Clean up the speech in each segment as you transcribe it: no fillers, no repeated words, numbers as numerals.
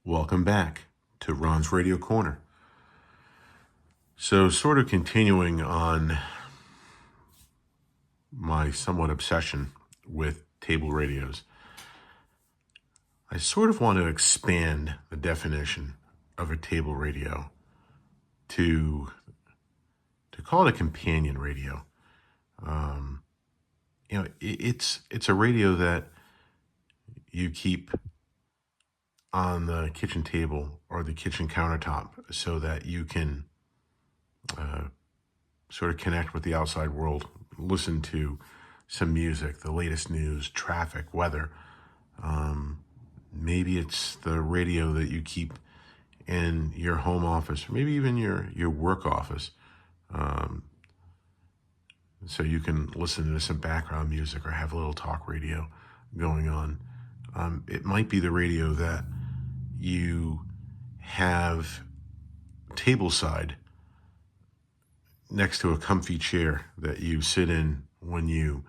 Welcome back to Ron's Radio Corner. So, sort of continuing on my somewhat obsession with table radios, I sort of want to expand the definition of a table radio to call it a companion radio. It's a radio that you keep on the kitchen table or the kitchen countertop so that you can sort of connect with the outside world, listen to some music, the latest news, traffic, weather. Maybe it's the radio that you keep in your home office, or maybe even your work office. So you can listen to some background music or have a little talk radio going on. It might be the radio that you have tableside next to a comfy chair that you sit in when you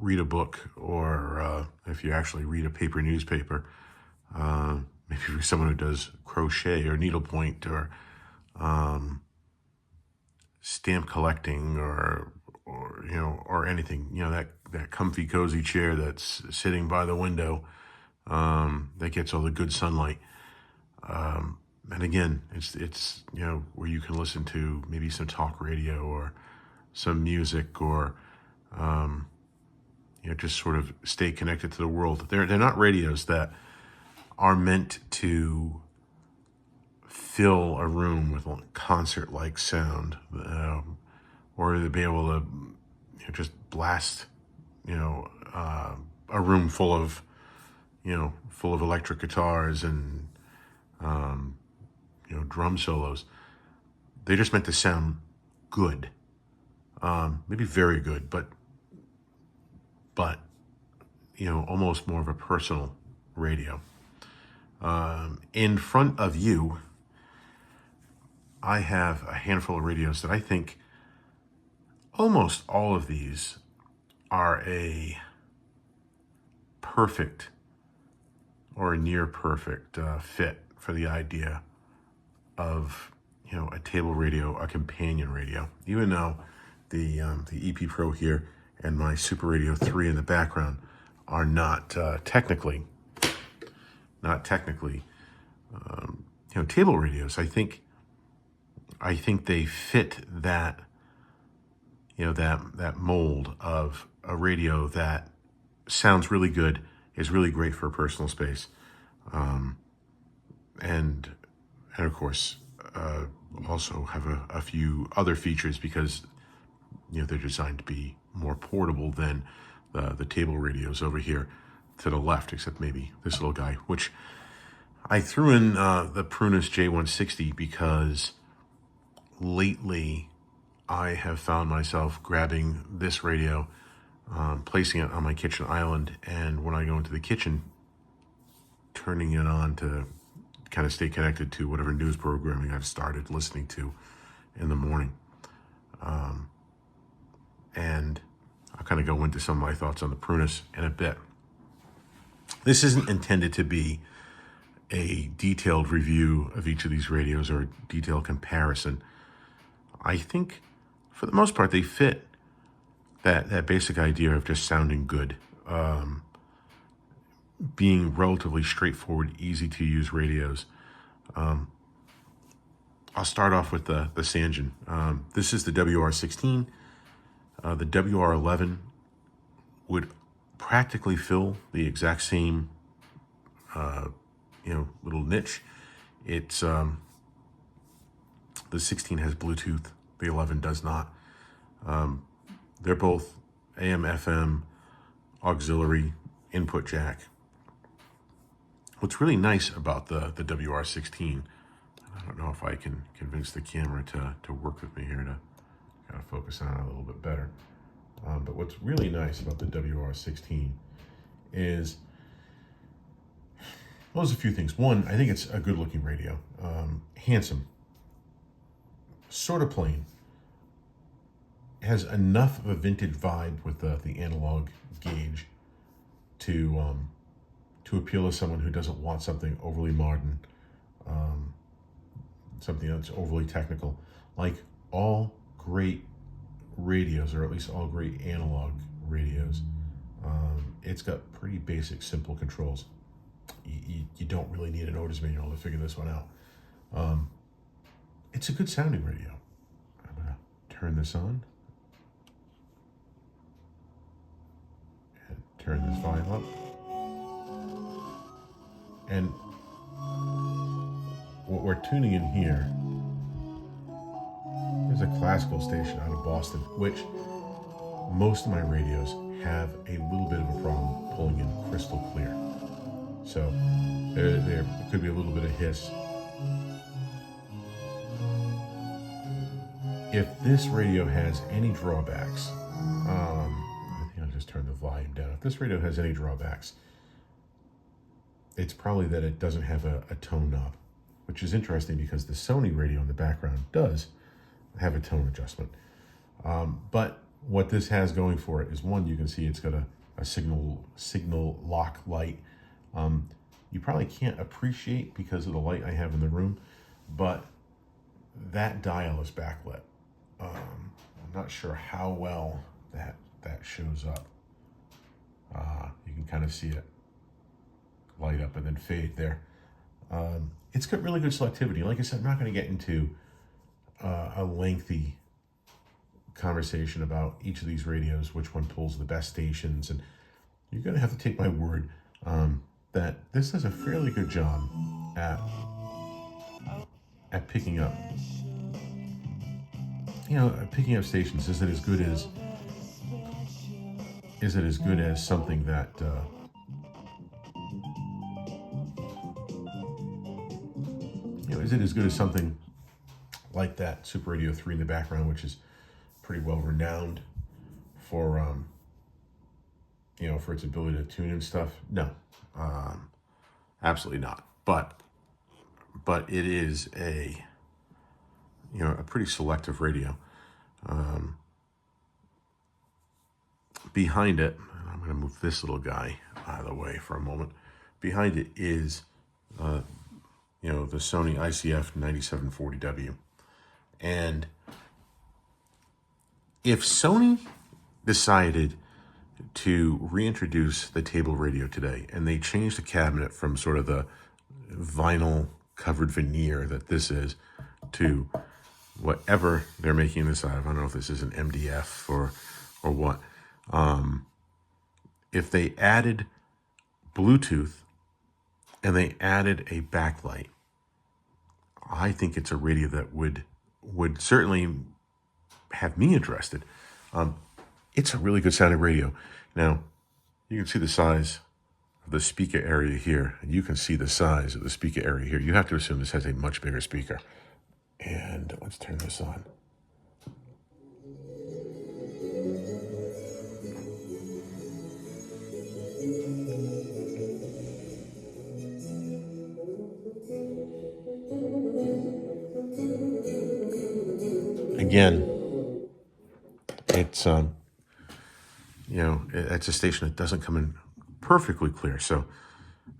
read a book, or if you actually read a paper newspaper, maybe for someone who does crochet or needlepoint or stamp collecting or anything, that comfy cozy chair that's sitting by the window that gets all the good sunlight. And again, it's where you can listen to maybe some talk radio or some music, or just sort of stay connected to the world. They're not radios that are meant to fill a room with concert-like sound, or to be able to just blast a room full of electric guitars and drum solos. They're just meant to sound good, maybe very good, but almost more of a personal radio. In front of you, I have a handful of radios that I think almost all of these are a perfect or a near perfect fit for the idea of a table radio, a companion radio. Even though the EP Pro here and my Super Radio 3 in the background are not technically table radios, I think they fit that that mold of a radio that sounds really good, is really great for personal space, and of course also have a few other features because they're designed to be more portable than the table radios over here to the left, except maybe this little guy, which I threw in the Prunus J160 because lately I have found myself grabbing this radio, placing it on my kitchen island, and when I go into the kitchen, turning it on to kind of stay connected to whatever news programming I've started listening to in the morning. And I'll kind of go into some of my thoughts on the Prunus in a bit. This isn't intended to be a detailed review of each of these radios or a detailed comparison. I think for the most part they fit that basic idea of just sounding good, being relatively straightforward, easy to use radios. I'll start off with the Sangean. This is the WR-16. The WR-11 would practically fill the exact same little niche. It's the 16 has Bluetooth, the 11 does not. They're both AM, FM, auxiliary, input jack. What's really nice about the WR-16, I don't know if I can convince the camera to work with me here to kind of focus on it a little bit better. But what's really nice about the WR-16 is, well, there's a few things. One, I think it's a good looking radio. Handsome, sort of plain. It has enough of a vintage vibe with the analog gauge to to appeal to someone who doesn't want something overly modern, something that's overly technical. Like all great radios, or at least all great analog radios, it's got pretty basic, simple controls. You don't really need an owner's manual to figure this one out. It's a good sounding radio. I'm gonna turn this on and turn this volume up. And what we're tuning in here is a classical station out of Boston, which most of my radios have a little bit of a problem pulling in crystal clear. So there could be a little bit of hiss. If this radio has any drawbacks, I think I'll just turn the volume down. If this radio has any drawbacks, it's probably that it doesn't have a tone knob, which is interesting because the Sony radio in the background does have a tone adjustment. But what this has going for it is, one, you can see it's got a signal lock light. You probably can't appreciate because of the light I have in the room, but that dial is backlit. I'm not sure how well that shows up. You can kind of see it light up and then fade there. It's got really good selectivity. Like I said, I'm not going to get into a lengthy conversation about each of these radios, which one pulls the best stations, and you're going to have to take my word that this does a fairly good job at picking up, picking up stations. Is it as good as something that is it as good as something like that Super Radio 3 in the background, which is pretty well renowned for for its ability to tune and stuff? No, absolutely not. But it is a pretty selective radio. Behind it, I'm going to move this little guy out of the way for a moment. Behind it is the Sony ICF-9740W. And if Sony decided to reintroduce the table radio today, and they changed the cabinet from sort of the vinyl covered veneer that this is to whatever they're making this out of, I don't know if this is an MDF or what, if they added Bluetooth and they added a backlight, I think it's a radio that would certainly have me interested. It's a really good sounding radio. Now, you can see the size of the speaker area here, and you can see the size of the speaker area here. You have to assume this has a much bigger speaker. And let's turn this on. Again, it's it's a station that doesn't come in perfectly clear, so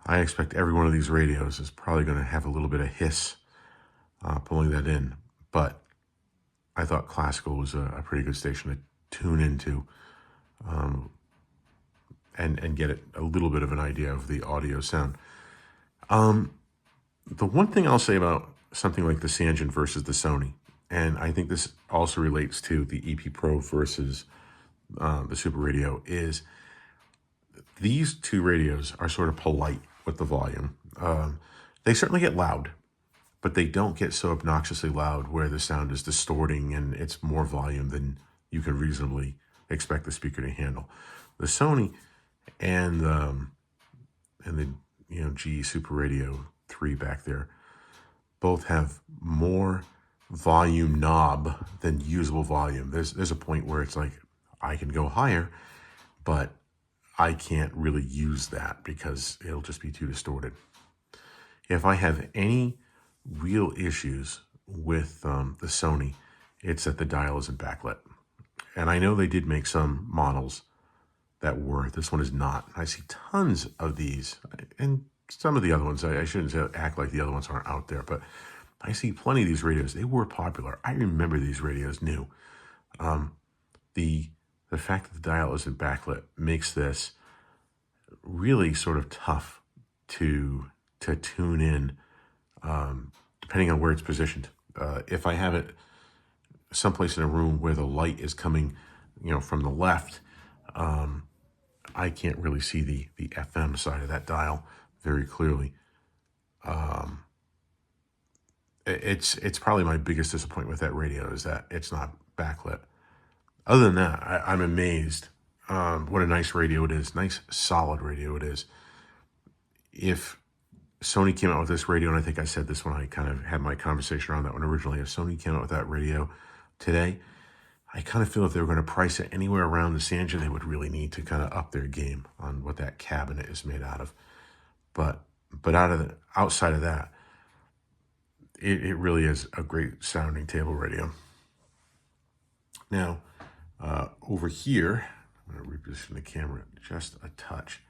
I expect every one of these radios is probably going to have a little bit of hiss pulling that in. But I thought classical was a pretty good station to tune into and get a little bit of an idea of the audio sound. The one thing I'll say about something like the Sangean versus the Sony, and I think this also relates to the EP Pro versus the Super Radio, is these two radios are sort of polite with the volume. They certainly get loud, but they don't get so obnoxiously loud where the sound is distorting and it's more volume than you can reasonably expect the speaker to handle. The Sony and the GE Super Radio 3 back there both have more volume knob than usable volume. There's a point where it's like, I can go higher, but I can't really use that because it'll just be too distorted. If I have any real issues with the Sony, it's that the dial isn't backlit. And I know they did make some models that were. This one is not. I see tons of these, and some of the other ones, I shouldn't act like the other ones aren't out there, but I see plenty of these radios. They were popular. I remember these radios new. The fact that the dial isn't backlit makes this really sort of tough to tune in, depending on where it's positioned. If I have it someplace in a room where the light is coming, from the left, I can't really see the FM side of that dial very clearly. It's probably my biggest disappointment with that radio is that it's not backlit. Other than that, I'm amazed. What a nice radio it is. Nice, solid radio it is. If Sony came out with this radio, and I think I said this when I kind of had my conversation around that one originally, if Sony came out with that radio today, I kind of feel if they were going to price it anywhere around the Sangean, they would really need to kind of up their game on what that cabinet is made out of. But outside of that, it really is a great sounding table radio. Now, over here, I'm going to reposition the camera just a touch.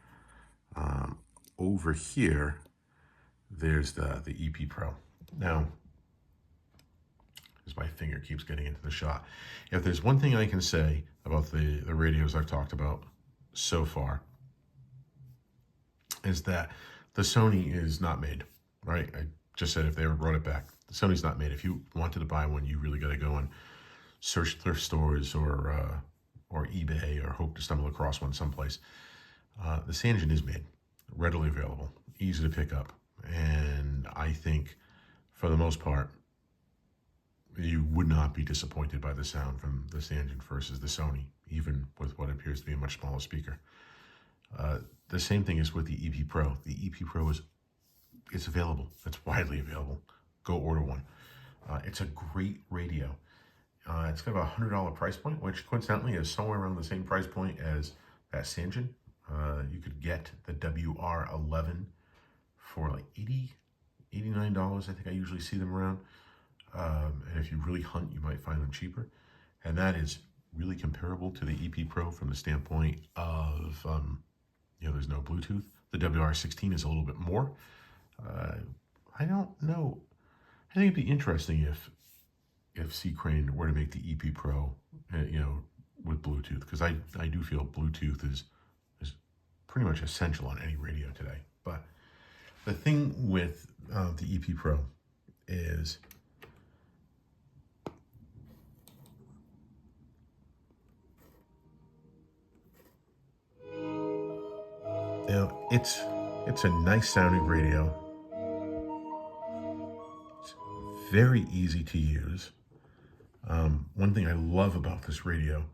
Over here, there's the EP Pro. Now, as my finger keeps getting into the shot, if there's one thing I can say about the radios I've talked about so far, is that the Sony is not made, right? I just said if they ever brought it back, the Sony's not made. If you wanted to buy one, you really got to go and search thrift stores or eBay or hope to stumble across one someplace. The Sangean is made, readily available, easy to pick up. And I think for the most part, you would not be disappointed by the sound from the Sangean versus the Sony, even with what appears to be a much smaller speaker. The same thing is with the EP Pro. The EP Pro it's available. It's widely available. Go order one. It's a great radio. It's got about a $100 price point, which coincidentally is somewhere around the same price point as that Sangean. You could get the WR-11 for like $80, $89. I think I usually see them around. And if you really hunt, you might find them cheaper. And that is really comparable to the EP Pro from the standpoint of, there's no Bluetooth. The WR-16 is a little bit more. I don't know. I think it'd be interesting if C. Crane were to make the EP Pro, with Bluetooth, because I do feel Bluetooth is pretty much essential on any radio today. But the thing with the EP Pro is it's a nice sounding radio. It's very easy to use. One thing I love about this radio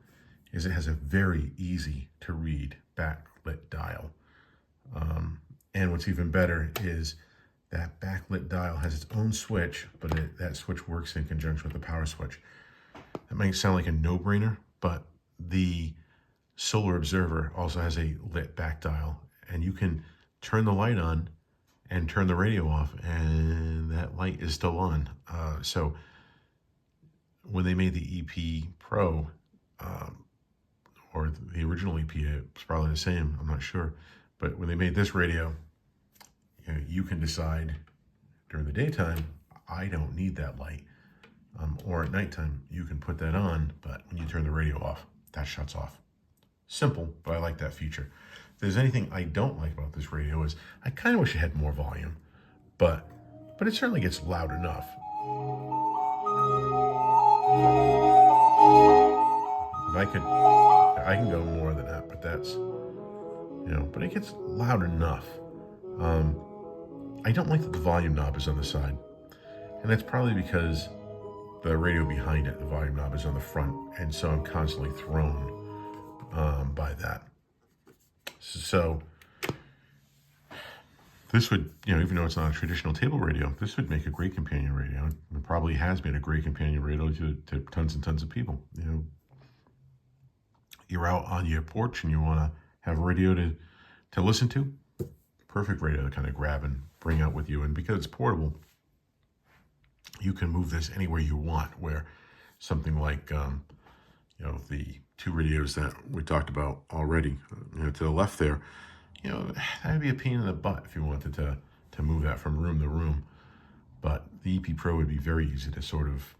is it has a very easy to read backlit dial. And what's even better is that backlit dial has its own switch, but that switch works in conjunction with the power switch. That might sound like a no-brainer, but the Solar Observer also has a lit back dial, and you can turn the light on and turn the radio off, and that light is still on. So when they made the EP Pro, or the original EP, it's probably the same, I'm not sure. But when they made this radio, you can decide during the daytime, I don't need that light. Or at nighttime, you can put that on, but when you turn the radio off, that shuts off. Simple, but I like that feature. If there's anything I don't like about this radio is I kind of wish it had more volume, but it certainly gets loud enough. I can go more than that, but that's, but it gets loud enough. I don't like that the volume knob is on the side, and that's probably because the radio behind it, the volume knob is on the front, and so I'm constantly thrown by that. So this would, even though it's not a traditional table radio, this would make a great companion radio. It probably has been a great companion radio to tons and tons of people. You're out on your porch and you want to have a radio to listen to, perfect radio to kind of grab and bring out with you. And because it's portable, you can move this anywhere you want, where something like, the two radios that we talked about already. To the left there, that'd be a pain in the butt if you wanted to move that from room to room. But the EP Pro would be very easy to sort of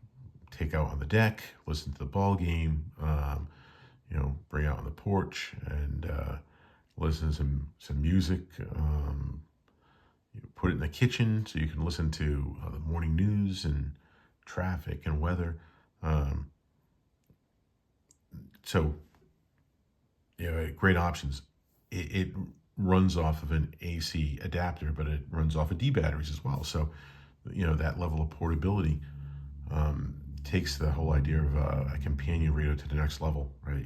take out on the deck, listen to the ball game, bring out on the porch and listen to some music. Put it in the kitchen so you can listen to the morning news and traffic and weather. Great options. It runs off of an AC adapter, but it runs off of D batteries as well. So, that level of portability takes the whole idea of a companion radio to the next level, right?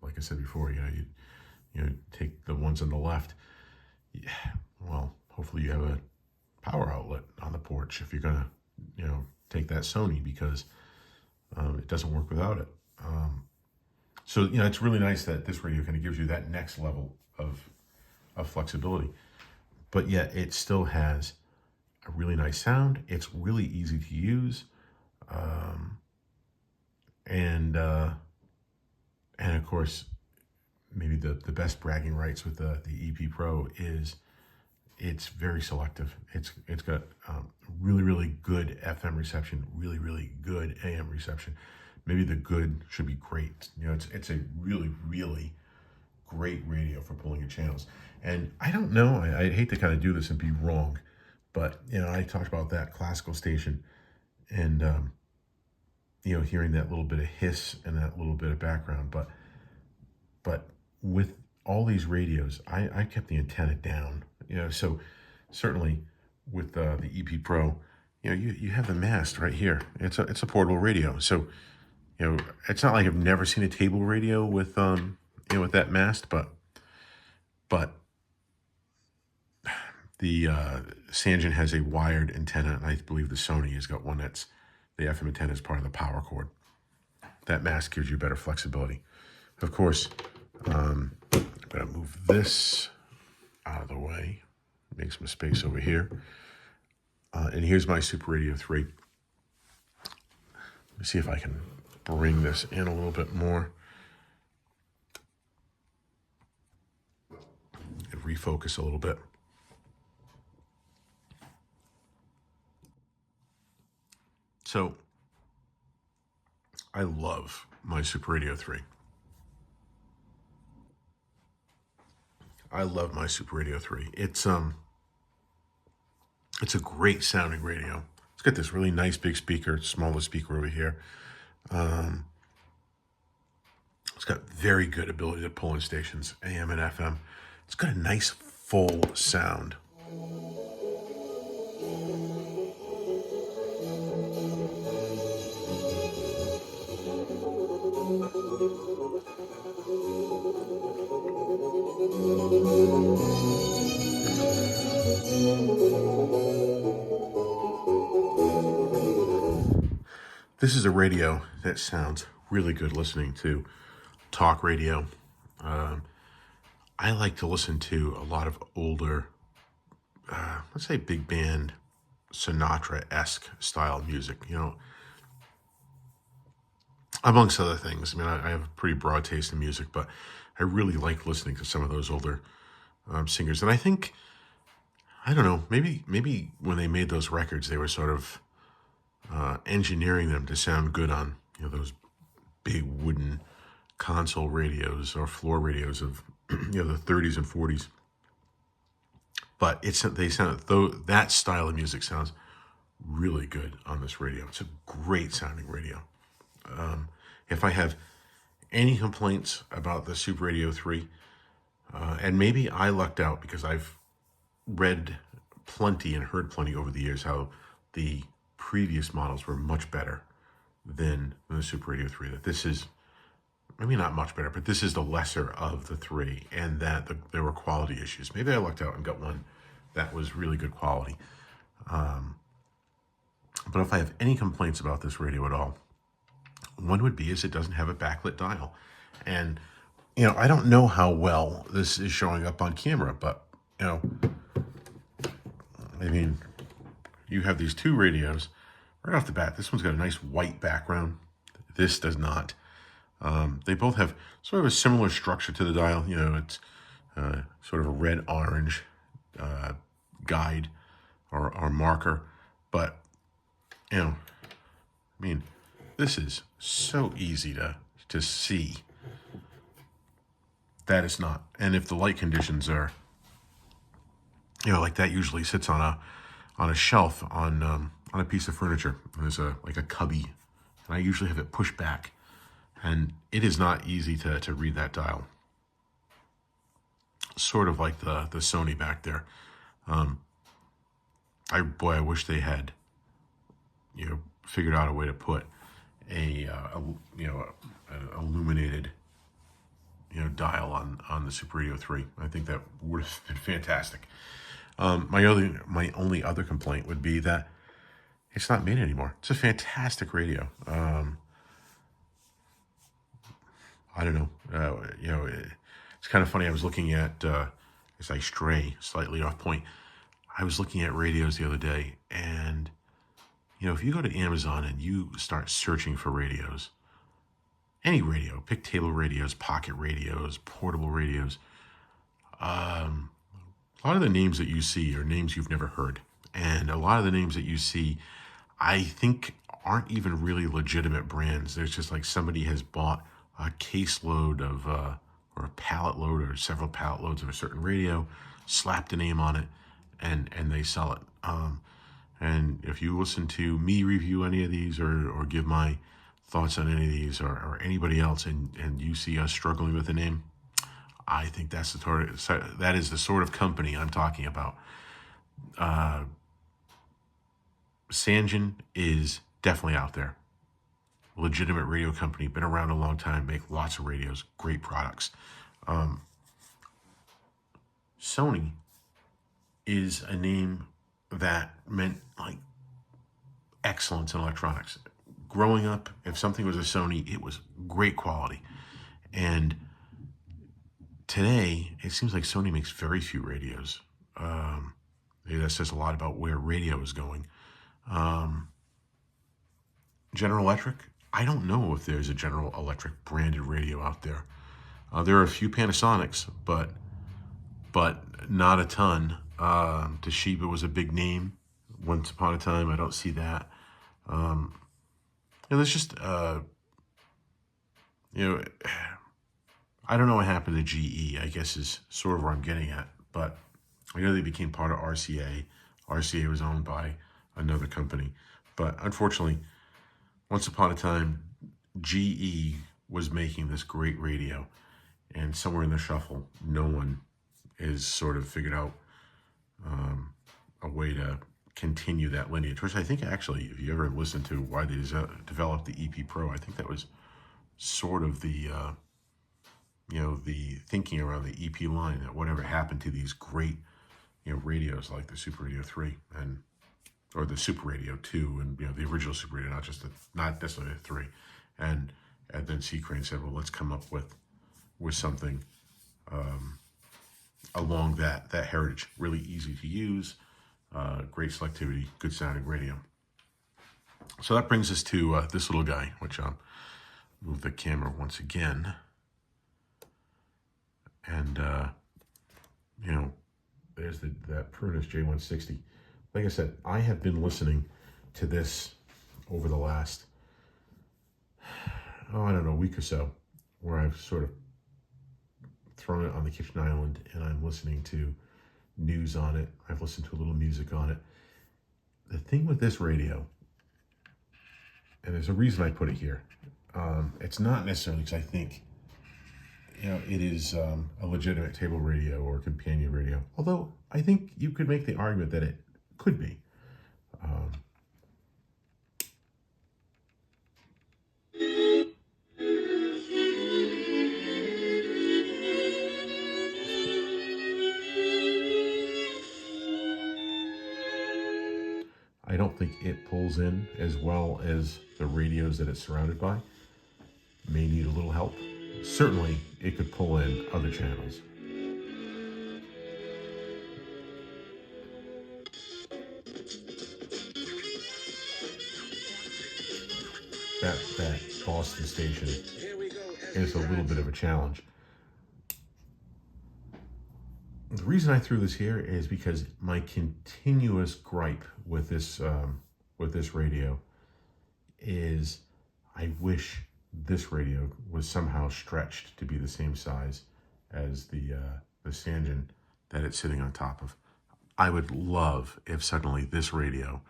Like I said before, you take the ones on the left. Yeah, well, hopefully you have a power outlet on the porch if you're gonna, take that Sony, because it doesn't work without it. So it's really nice that this radio kind of gives you that next level of flexibility, but yet it still has a really nice sound. It's really easy to use, and of course, maybe the best bragging rights with the EP Pro is it's very selective. It's got really, really good FM reception, really, really good AM reception. Maybe the good should be great. It's a really, really great radio for pulling your channels. And I don't know, I'd hate to kind of do this and be wrong, but I talked about that classical station and hearing that little bit of hiss and that little bit of background, but with all these radios, I kept the antenna down. So certainly with the EP Pro, you have the mast right here. It's a portable radio. So it's not like I've never seen a table radio with with that mast, but the Sangean has a wired antenna, and I believe the Sony has got one that's the FM antenna is part of the power cord. That mast gives you better flexibility. Of course, I'm gonna move this out of the way, make some space over here. And here's my Super Radio 3. Let me see if I can bring this in a little bit more and refocus a little bit. So I love my Super Radio 3. I love my Super Radio 3. It's a great sounding radio. It's got this really nice big speaker, smallest speaker over here. It's got very good ability to pull in stations, AM and FM. It's got a nice full sound. This is a radio that sounds really good listening to talk radio. I like to listen to a lot of older, let's say big band, Sinatra-esque style music, amongst other things. I mean, I have a pretty broad taste in music, but I really like listening to some of those older singers. And I think, I don't know, maybe when they made those records, they were sort of engineering them to sound good on those big wooden console radios or floor radios of the 30s and 40s. But that style of music sounds really good on this radio. It's a great sounding radio. If I have any complaints about the Super Radio 3, and maybe I lucked out because I've read plenty and heard plenty over the years how the previous models were much better than the Super Radio 3. That this is, maybe not much better, but this is the lesser of the three, and that there were quality issues. Maybe I lucked out and got one that was really good quality. But if I have any complaints about this radio at all, one would be is it doesn't have a backlit dial. And, I don't know how well this is showing up on camera, but, I mean, you have these two radios right off the bat. This one's got a nice white background. This does not. They both have sort of a similar structure to the dial. You know, it's sort of a red-orange guide or marker. But, you know, I mean, this is so easy to see. That is not. And if the light conditions are, you know, like that usually sits on a shelf on a piece of furniture. There's like a cubby, and I usually have it pushed back. And it is not easy to read that dial. Sort of like the Sony back there. I wish they had, you know, figured out a way to put an illuminated, you know, dial on the Super Radio 3. I think that would have been fantastic. My only other complaint would be that it's not made anymore. It's a fantastic radio. I don't know. You know, it's kind of funny. I was looking at, as I stray slightly off point, I was looking at radios the other day, and, you know, if you go to Amazon and you start searching for radios, any radio, pick table radios, pocket radios, portable radios, a lot of the names that you see are names you've never heard. And a lot of the names that you see, I think, aren't even really legitimate brands. There's just like somebody has bought a caseload of, or a pallet load or several pallet loads of a certain radio, slapped a name on it, and they sell it. And if you listen to me review any of these or give my thoughts on any of these or anybody else, and you see us struggling with a name, I think that is the sort of company I'm talking about. Sangean is definitely out there. Legitimate radio company, been around a long time, make lots of radios, great products. Sony is a name that meant like excellence in electronics. Growing up, if something was a Sony, it was great quality. And today, it seems like Sony makes very few radios. That says a lot about where radio is going. General Electric, I don't know if there's a General Electric branded radio out there. There are a few Panasonics, but not a ton. Toshiba was a big name once upon a time. I don't see that. And there's just, you know, I don't know what happened to GE, I guess is sort of where I'm getting at. But I know they became part of RCA. RCA was owned by another company. But unfortunately, once upon a time, GE was making this great radio. And somewhere in the shuffle, no one is sort of figured out a way to continue that lineage, which I think actually, if you ever listen to why they developed the EP Pro, I think that was sort of the, you know, the thinking around the EP line, that whatever happened to these great, you know, radios like the Super Radio 3 or the Super Radio 2 and, you know, the original Super Radio, not necessarily the 3. And then C. Crane said, well, let's come up with something along that heritage. Really easy to use, great selectivity, good sounding radio. So that brings us to this little guy, which I'll move the camera once again. And, you know, there's that Prunus J160. Like I said, I have been listening to this over the last, I don't know, a week or so, where I've sort of thrown it on the kitchen island and I'm listening to news on it. I've listened to a little music on it. The thing with this radio, and there's a reason I put it here, it's not necessarily because I think, you know, it is a legitimate table radio or companion radio. Although I think you could make the argument that it could be. I don't think it pulls in as well as the radios that it's surrounded by. May need a little help. Certainly, it could pull in other channels. That Boston station is a little bit of a challenge. The reason I threw this here is because my continuous gripe with this radio is I wish this radio was somehow stretched to be the same size as the Sangean that it's sitting on top of. I would love if suddenly this radio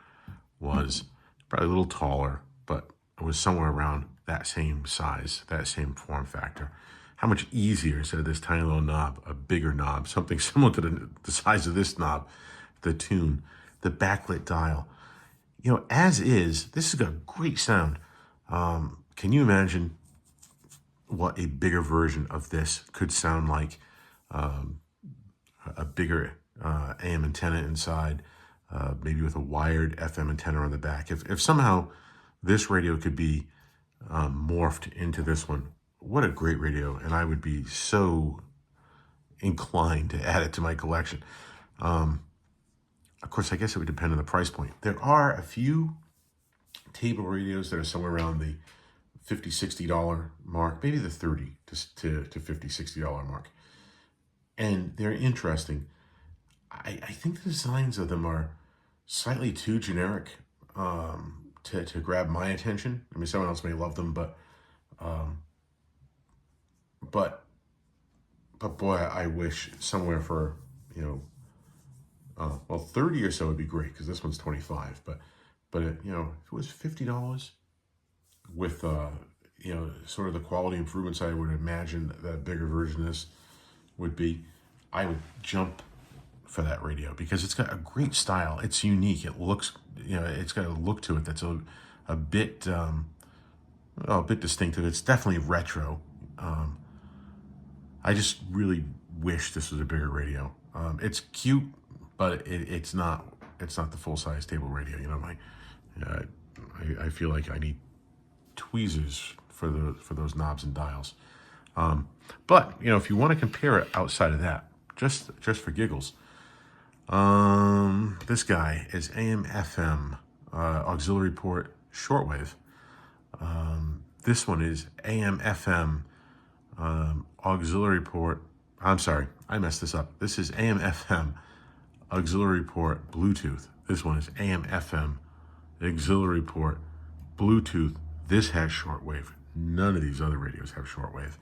was probably a little taller, but it was somewhere around that same size, that same form factor. How much easier, instead of this tiny little knob, a bigger knob, something similar to the size of this knob, the tune, the backlit dial. You know, as is, this has got a great sound. Can you imagine what a bigger version of this could sound like? A bigger AM antenna inside, maybe with a wired FM antenna on the back. If somehow this radio could be morphed into this one, what a great radio. And I would be so inclined to add it to my collection. Of course, I guess it would depend on the price point. There are a few table radios that are somewhere around the $50, $60 mark, maybe the $30 to $50, $60 mark. And they're interesting. I think the designs of them are slightly too generic to grab my attention. I mean, someone else may love them, but boy, I wish somewhere for, well, 30 or so would be great, because this one's 25. But if it was $50 with sort of the quality improvements I would imagine that a bigger version of this would be, I would jump for that radio, because it's got a great style. It's unique. It looks, it's got a look to it that's a bit distinctive. It's definitely retro. I just really wish this was a bigger radio. It's cute, but it's not the full size table radio. I feel like I need tweezers for those knobs and dials. But if you want to compare it outside of that, just for giggles, this guy is AM/FM auxiliary port shortwave. This one is AM/FM auxiliary port. I'm sorry, I messed this up. This is AM/FM auxiliary port Bluetooth. This one is AM/FM auxiliary port Bluetooth. This has shortwave. None of these other radios have shortwave.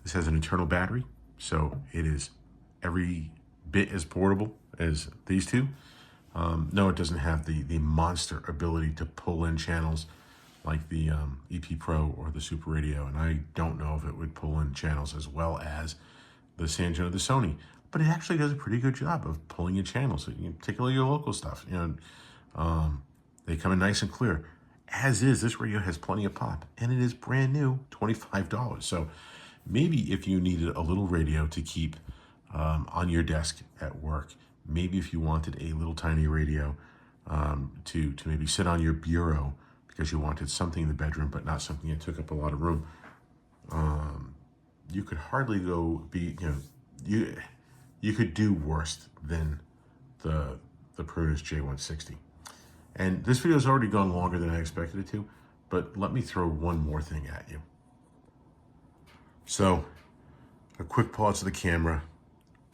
This has an internal battery, so it is every bit as portable as these two. No, it doesn't have the monster ability to pull in channels like the EP Pro or the Super Radio, and I don't know if it would pull in channels as well as the Sangean or the Sony, but it actually does a pretty good job of pulling in channels, particularly your local stuff. They come in nice and clear. As is, this radio has plenty of pop, and it is brand new, $25. So maybe if you needed a little radio to keep on your desk at work, maybe if you wanted a little tiny radio to maybe sit on your bureau because you wanted something in the bedroom but not something that took up a lot of room, you could hardly you could do worse than the Prunus J160. And this video has already gone longer than I expected it to, but let me throw one more thing at you. So, a quick pause of the camera,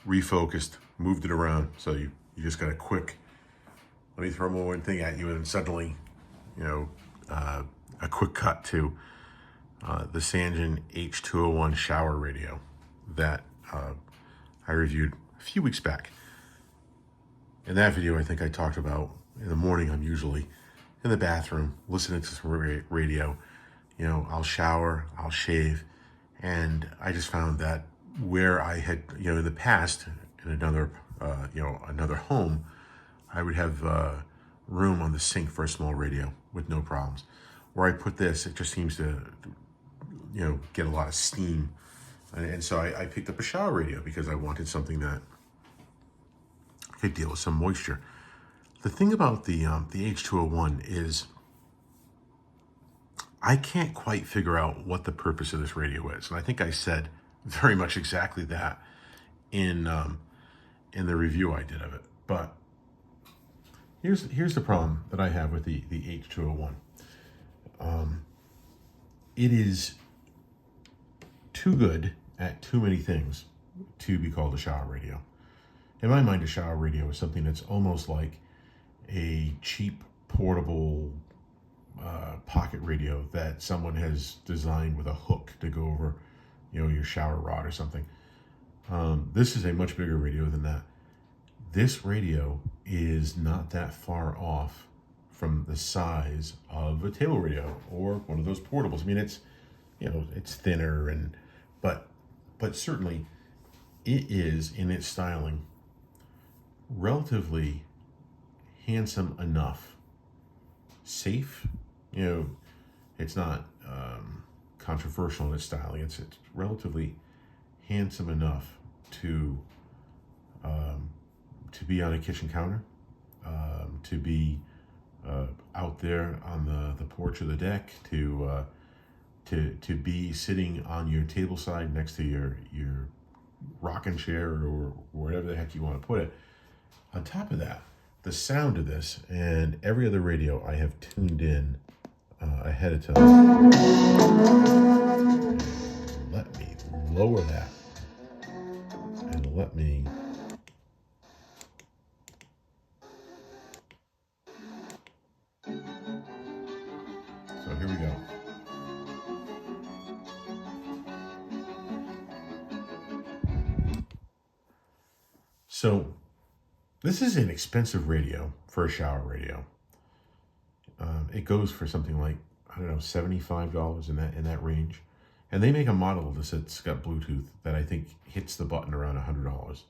refocused, moved it around, so you just got a quick, let me throw one thing at you, and then suddenly, a quick cut to the Sangean H201 shower radio that I reviewed a few weeks back. In that video, I think I talked about, in the morning, I'm usually in the bathroom listening to some radio. I'll shower, I'll shave, and I just found that where I had, in the past, in another home, I would have room on the sink for a small radio with no problems. Where I put this, it just seems to, get a lot of steam. And so I picked up a shower radio because I wanted something that could deal with some moisture. The thing about the H201 is I can't quite figure out what the purpose of this radio is. And I think I said very much exactly that in the review I did of it. But here's the problem that I have with the H201. It is too good at too many things to be called a shower radio. In my mind, a shower radio is something that's almost like a cheap portable pocket radio that someone has designed with a hook to go over, your shower rod or something. This is a much bigger radio than that. This radio is not that far off from the size of a table radio or one of those portables. I mean, it's thinner but certainly it is, in its styling, relatively handsome enough, safe. It's not controversial in its styling. It's relatively handsome enough to be on a kitchen counter, to be out there on the porch or the deck, to be sitting on your table side next to your rocking chair or wherever the heck you want to put it. On top of that, the sound of this and every other radio I have tuned in ahead of time. Let me lower that and let me so here we go. So this is an expensive radio for a shower radio. It goes for something like, I don't know, $75 in that range. And they make a model of this that's got Bluetooth that I think hits the button around $100.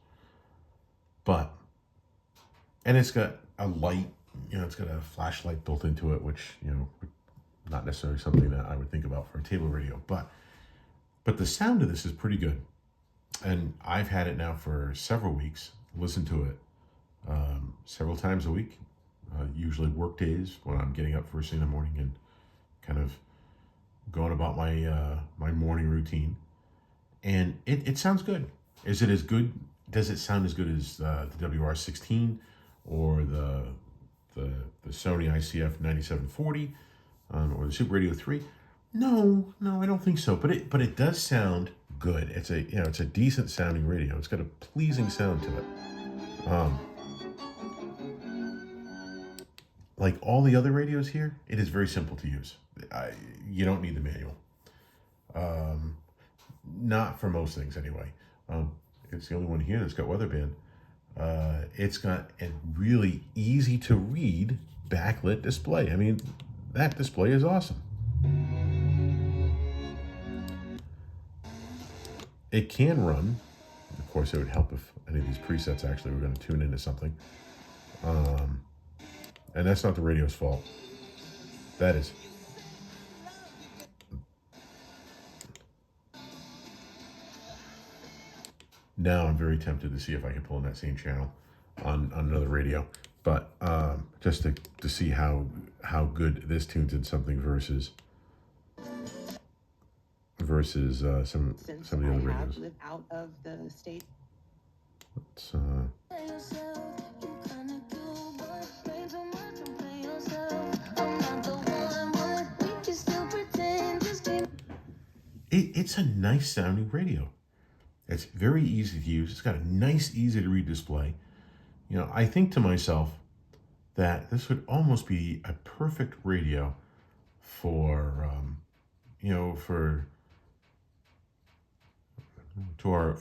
And it's got a light, it's got a flashlight built into it, which, not necessarily something that I would think about for a table radio. But the sound of this is pretty good. And I've had it now for several weeks, listened to it several times a week, usually work days when I'm getting up first thing in the morning and kind of going about my morning routine. And it sounds good. Is it as good? Does it sound as good as the WR-16 or the Sony ICF-9740 or the Super Radio 3? No, I don't think so. But it does sound good. It's a decent sounding radio. It's got a pleasing sound to it. Like all the other radios here, it is very simple to use. You don't need the manual. Not for most things anyway. It's the only one here that's got weather band. It's got a really easy to read backlit display. I mean, that display is awesome. It can run. Of course, it would help if any of these presets actually were going to tune into something. And that's not the radio's fault. That is. Now I'm very tempted to see if I can pull in that same channel on another radio. But just to see how good this tunes in something versus some of the other radios. Live out of the state. Let's it's a nice sounding radio. It's very easy to use. It's got a nice, easy to read display. I think to myself that this would almost be a perfect radio for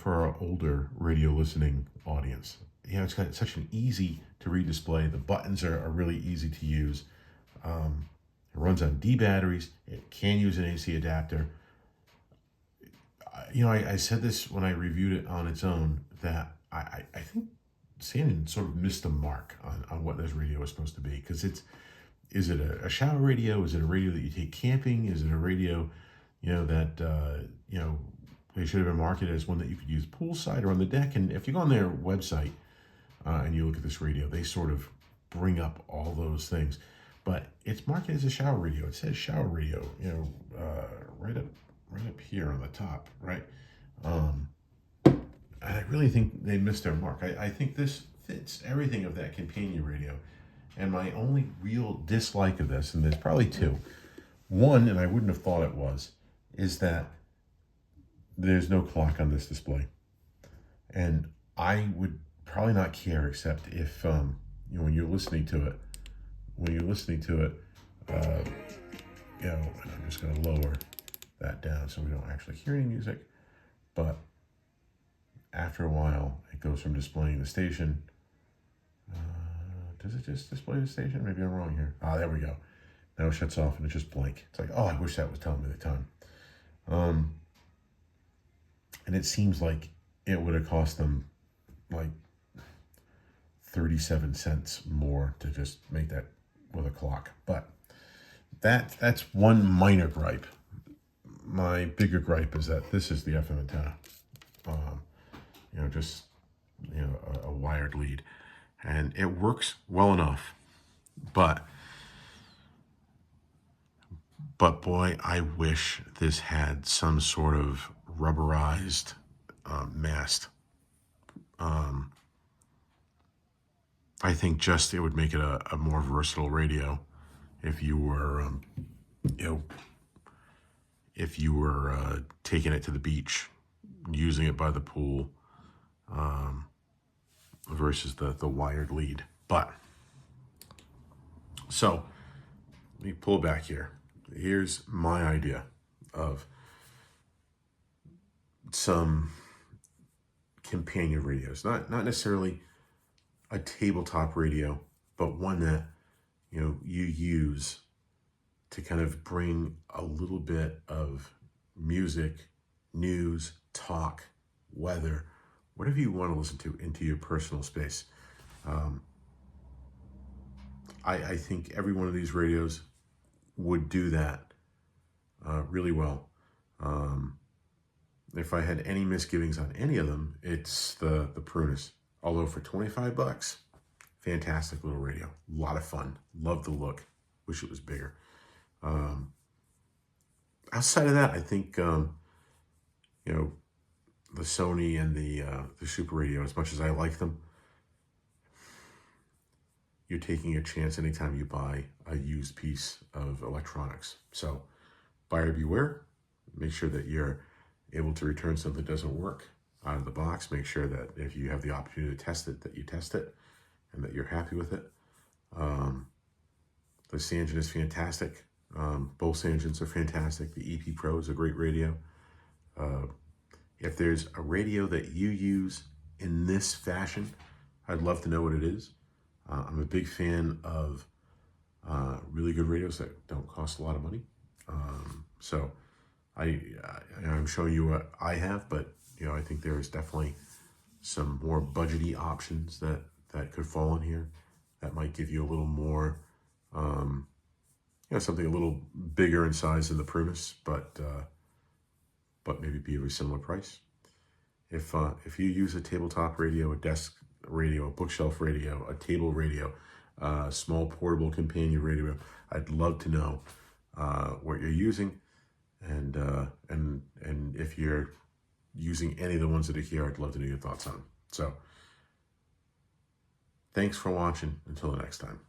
our older radio listening audience. It's got such an easy to read display. The buttons are really easy to use. It runs on D batteries. It can use an AC adapter. I said this when I reviewed it on its own, that I think Sangean sort of missed the mark on what this radio is supposed to be. Because is it a shower radio? Is it a radio that you take camping? Is it a radio, that, they should have been marketed as one that you could use poolside or on the deck? And if you go on their website and you look at this radio, they sort of bring up all those things. But it's marketed as a shower radio. It says shower radio, right up here on the top, right? And I really think they missed their mark. I think this fits everything of that companion radio. And my only real dislike of this, and there's probably two. One, and I wouldn't have thought it was, is that there's no clock on this display. And I would probably not care, except if, when you're listening to it, and I'm just going to lower that down so we don't actually hear any music. But after a while, it goes from displaying the station. Does it just display the station? Maybe I'm wrong here. There we go. Now it shuts off and it's just blank. It's like, oh, I wish that was telling me the time. And it seems like it would have cost them like 37 cents more to just make that with a clock. But that's one minor gripe. My bigger gripe is that this is the FM antenna. A wired lead. And it works well enough. But boy, I wish this had some sort of rubberized mast. I think just it would make it a more versatile radio if you were, taking it to the beach, using it by the pool, versus the wired lead. But so let me pull back here. Here's my idea of some companion radios, not necessarily a tabletop radio, but one that you use to kind of bring a little bit of music, news, talk, weather, whatever you want to listen to into your personal space. I think every one of these radios would do that really well. If I had any misgivings on any of them, it's the Prunus. Although for $25, fantastic little radio. A lot of fun. Love the look. Wish it was bigger. Outside of that, I think, the Sony and the Super Radio, as much as I like them, you're taking a chance anytime you buy a used piece of electronics. So buyer beware. Make sure that you're able to return something that doesn't work out of the box. Make sure that if you have the opportunity to test it, that you test it and that you're happy with it. The Sangean is fantastic. Both Sangeans are fantastic. The EP Pro is a great radio. If there's a radio that you use in this fashion, I'd love to know what it is. I'm a big fan of really good radios that don't cost a lot of money. So I'm showing you what I have, but I think there is definitely some more budgety options that could fall in here that might give you a little more, something a little bigger in size than the Prunus, but maybe be of a similar price. If you use a tabletop radio, a desk radio, a bookshelf radio, a table radio, a small portable companion radio, I'd love to know what you're using, and if you're using any of the ones that are here, I'd love to know your thoughts on them. So, thanks for watching. Until the next time.